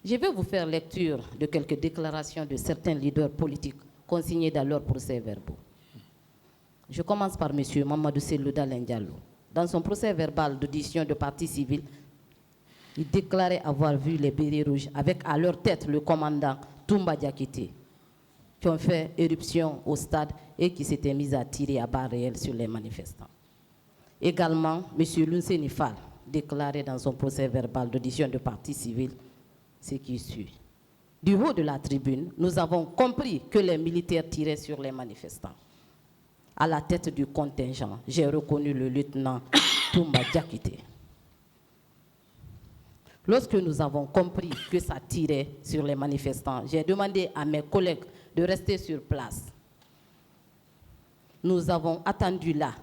Je vais vous faire lecture de quelques déclarations de certains leaders politiques consignées dans leurs procès-verbaux. Je commence par M. Mamadou Cellou Dalein Diallo. Dans son procès-verbal d'audition de partie civile, il déclarait avoir vu les bérets rouges avec à leur tête le commandant Toumba Diakité, qui ont fait éruption au stade et qui s'étaient mis à tirer à balles réelles sur les manifestants. Également, M. Lunseni Fall déclarait dans son procès-verbal d'audition de partie civile ce qui suit. Du haut de la tribune, nous avons compris que les militaires tiraient sur les manifestants. À la tête du contingent, j'ai reconnu le lieutenant Toumba Diakité. Lorsque nous avons compris que ça tirait sur les manifestants, j'ai demandé à mes collègues de rester sur place. Nous avons attendu là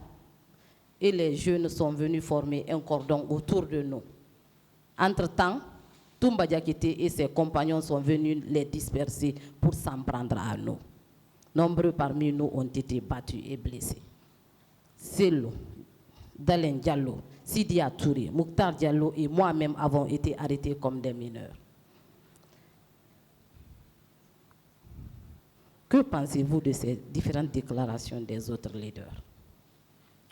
et les jeunes sont venus former un cordon autour de nous. Entre-temps, Toumba Diakité et ses compagnons sont venus les disperser pour s'en prendre à nous. Nombreux parmi nous ont été battus et blessés. Cellou Dalein Diallo, Sidia Touré, Mouktar Diallo et moi-même avons été arrêtés comme des mineurs. Que pensez-vous de ces différentes déclarations des autres leaders?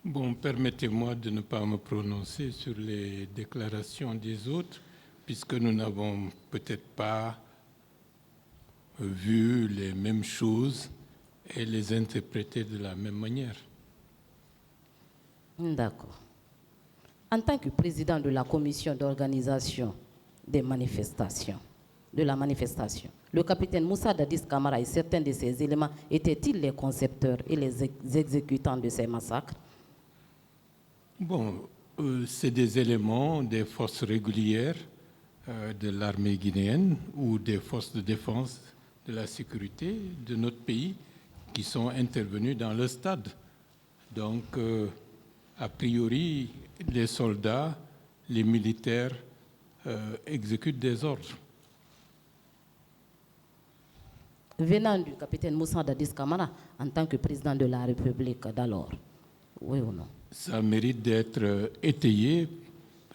Bon, permettez-moi de ne pas me prononcer sur les déclarations des autres, puisque nous n'avons peut-être pas vu les mêmes choses et les interpréter de la même manière. D'accord. En tant que président de la commission d'organisation des manifestations, de la manifestation, le capitaine Moussa Dadis Camara et certains de ces éléments étaient-ils les concepteurs et les exécutants de ces massacres? Bon, c'est des éléments des forces régulières de l'armée guinéenne ou des forces de défense de la sécurité de notre pays qui sont intervenus dans le stade. Donc, a priori, les soldats, les militaires exécutent des ordres. Venant du capitaine Moussa Dadis Camara, en tant que président de la République d'alors, oui ou non? Ça mérite d'être étayé,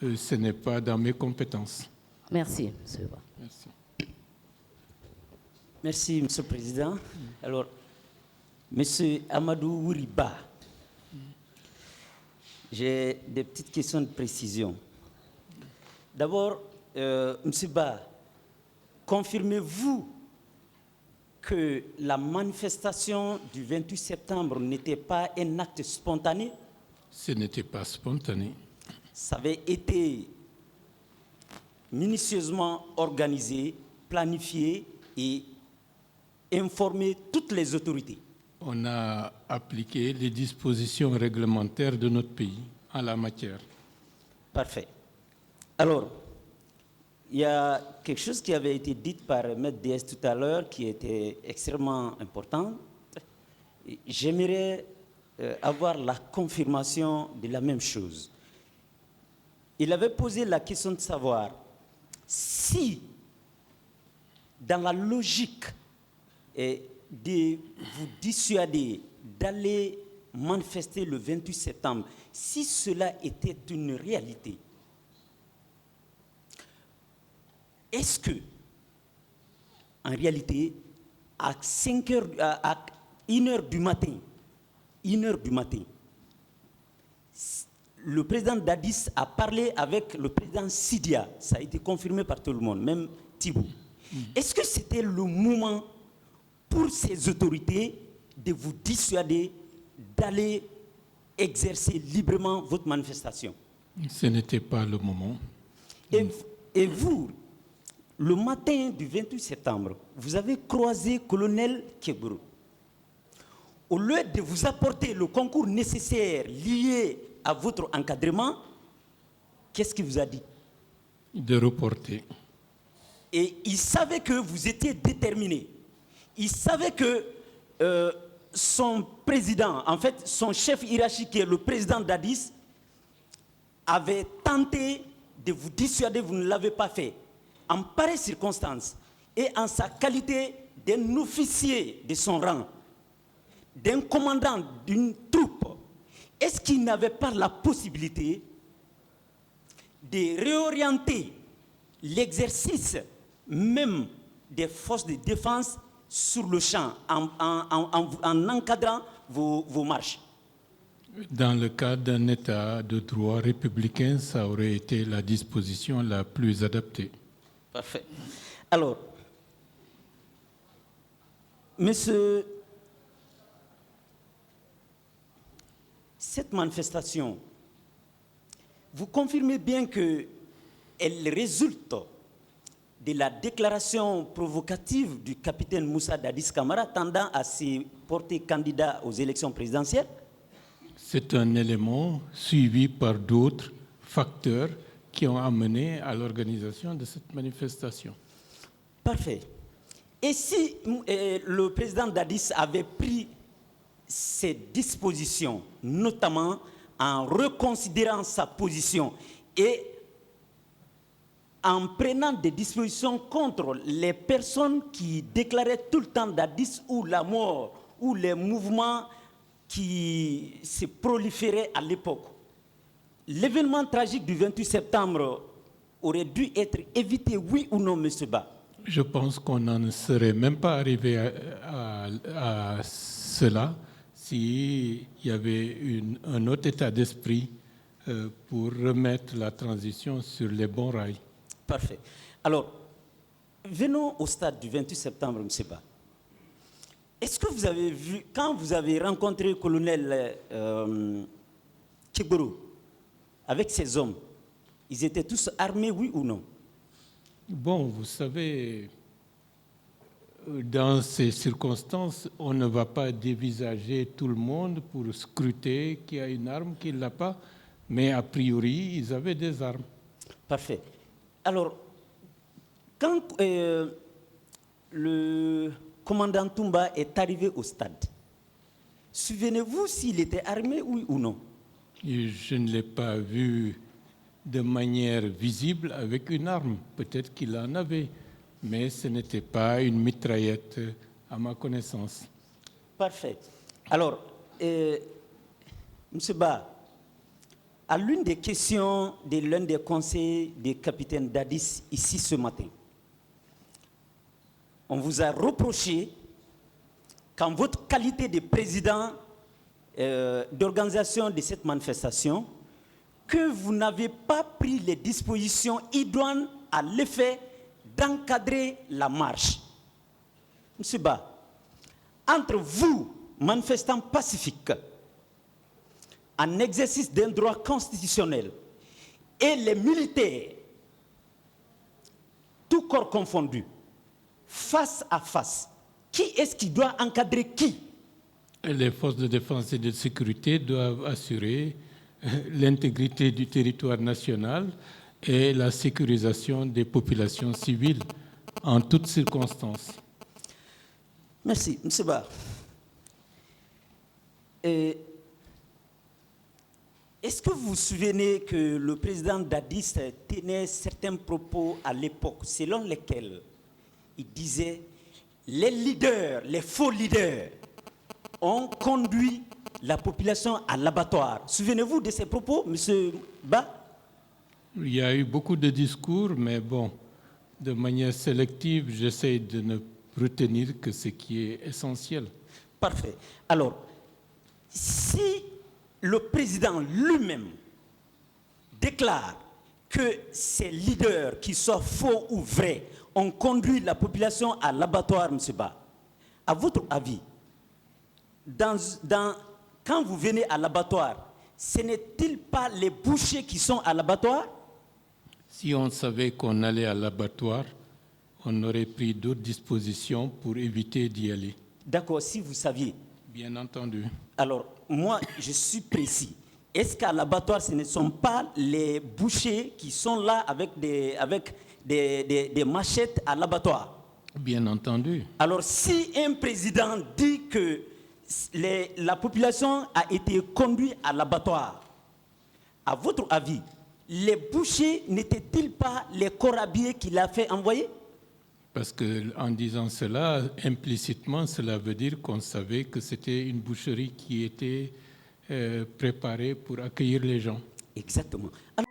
ce n'est pas dans mes compétences. Merci, M. Ba. Merci. Merci, M. le Président. Alors, M. Amadou Ouriba, j'ai des petites questions de précision. D'abord, M. Ba, confirmez-vous que la manifestation du 28 septembre n'était pas un acte spontané? Ce n'était pas spontané. Ça avait été minutieusement organisé, planifié et informé toutes les autorités. On a appliqué les dispositions réglementaires de notre pays en la matière. Parfait. Alors, il y a quelque chose qui avait été dit par M. DS tout à l'heure qui était extrêmement important. J'aimerais avoir la confirmation de la même chose. Il avait posé la question de savoir si, dans la logique de vous dissuader d'aller manifester le 28 septembre, si cela était une réalité, est-ce que, en réalité, à 1h du matin, le président Dadis a parlé avec le président Sidia, ça a été confirmé par tout le monde, même Thibou. Est-ce que c'était le moment pour ces autorités de vous dissuader d'aller exercer librement votre manifestation? Ce n'était pas le moment. Et vous, le matin du 28 septembre, vous avez croisé colonel Keburo. Au lieu de vous apporter le concours nécessaire lié à votre encadrement, qu'est-ce qu'il vous a dit? De reporter. Et il savait que vous étiez déterminé. Il savait que son président, en fait, son chef hiérarchique, qui est le président Dadis, avait tenté de vous dissuader, vous ne l'avez pas fait. En pareille circonstance, et en sa qualité d'un officier de son rang, d'un commandant d'une troupe, est-ce qu'il n'avait pas la possibilité de réorienter l'exercice même des forces de défense sur le champ en encadrant vos marches. Dans le cas d'un État de droit républicain, ça aurait été la disposition la plus adaptée. Parfait. Alors, monsieur, cette manifestation, vous confirmez bien qu'elle résulte de la déclaration provocative du capitaine Moussa Dadis Camara tendant à se porter candidat aux élections présidentielles? C'est un élément suivi par d'autres facteurs qui ont amené à l'organisation de cette manifestation. Parfait. Et si le président Dadis avait pris ces dispositions, notamment en reconsidérant sa position et en prenant des dispositions contre les personnes qui déclaraient tout le temps Dadis ou la mort ou les mouvements qui se proliféraient à l'époque, l'événement tragique du 28 septembre aurait dû être évité, oui ou non, M. Ba? Je pense qu'on n'en serait même pas arrivé à cela s'il y avait un autre état d'esprit pour remettre la transition sur les bons rails. Parfait. Alors, venons au stade du 28 septembre, M. Ba. Est-ce que vous avez vu, quand vous avez rencontré le colonel Keboro avec ses hommes, ils étaient tous armés, oui ou non? Bon, vous savez, dans ces circonstances, on ne va pas dévisager tout le monde pour scruter qui a une arme, qui ne l'a pas, mais a priori, ils avaient des armes. Parfait. Alors, quand le commandant Toumba est arrivé au stade, souvenez-vous s'il était armé, oui ou non? Et je ne l'ai pas vu de manière visible avec une arme. Peut-être qu'il en avait, mais ce n'était pas une mitraillette à ma connaissance. Parfait. Alors, M. Ba, à l'une des questions de l'un des conseillers du capitaine Dadis ici ce matin, on vous a reproché qu'en votre qualité de président d'organisation de cette manifestation, que vous n'avez pas pris les dispositions idoines à l'effet d'encadrer la marche. M. Ba, entre vous, manifestants pacifiques, en exercice d'un droit constitutionnel, et les militaires, tout corps confondu, face à face, qui est-ce qui doit encadrer qui? Les forces de défense et de sécurité doivent assurer l'intégrité du territoire national et la sécurisation des populations civiles en toutes circonstances. Merci, M. Ba. Est-ce que vous vous souvenez que le président Dadis tenait certains propos à l'époque selon lesquels il disait les leaders, les faux leaders ont conduit la population à l'abattoir? Souvenez-vous de ces propos, M. Ba? Il y a eu beaucoup de discours, mais bon, de manière sélective, j'essaie de ne retenir que ce qui est essentiel. Parfait. Alors, si le président lui-même déclare que ces leaders, qu'ils soient faux ou vrais, ont conduit la population à l'abattoir, M. Ba, à votre avis, quand vous venez à l'abattoir, ce n'est-il pas les bouchers qui sont à l'abattoir? Si on savait qu'on allait à l'abattoir, on aurait pris d'autres dispositions pour éviter d'y aller. D'accord, si vous saviez. Bien entendu. Alors, moi, je suis précis. Est-ce qu'à l'abattoir, ce ne sont pas les bouchers qui sont là avec des machettes à l'abattoir? Bien entendu. Alors, si un président dit que la population a été conduite à l'abattoir, à votre avis, les bouchers n'étaient-ils pas les corps habillés qu'il a fait envoyer? Parce qu'en disant cela, implicitement, cela veut dire qu'on savait que c'était une boucherie qui était préparée pour accueillir les gens. Exactement. Alors,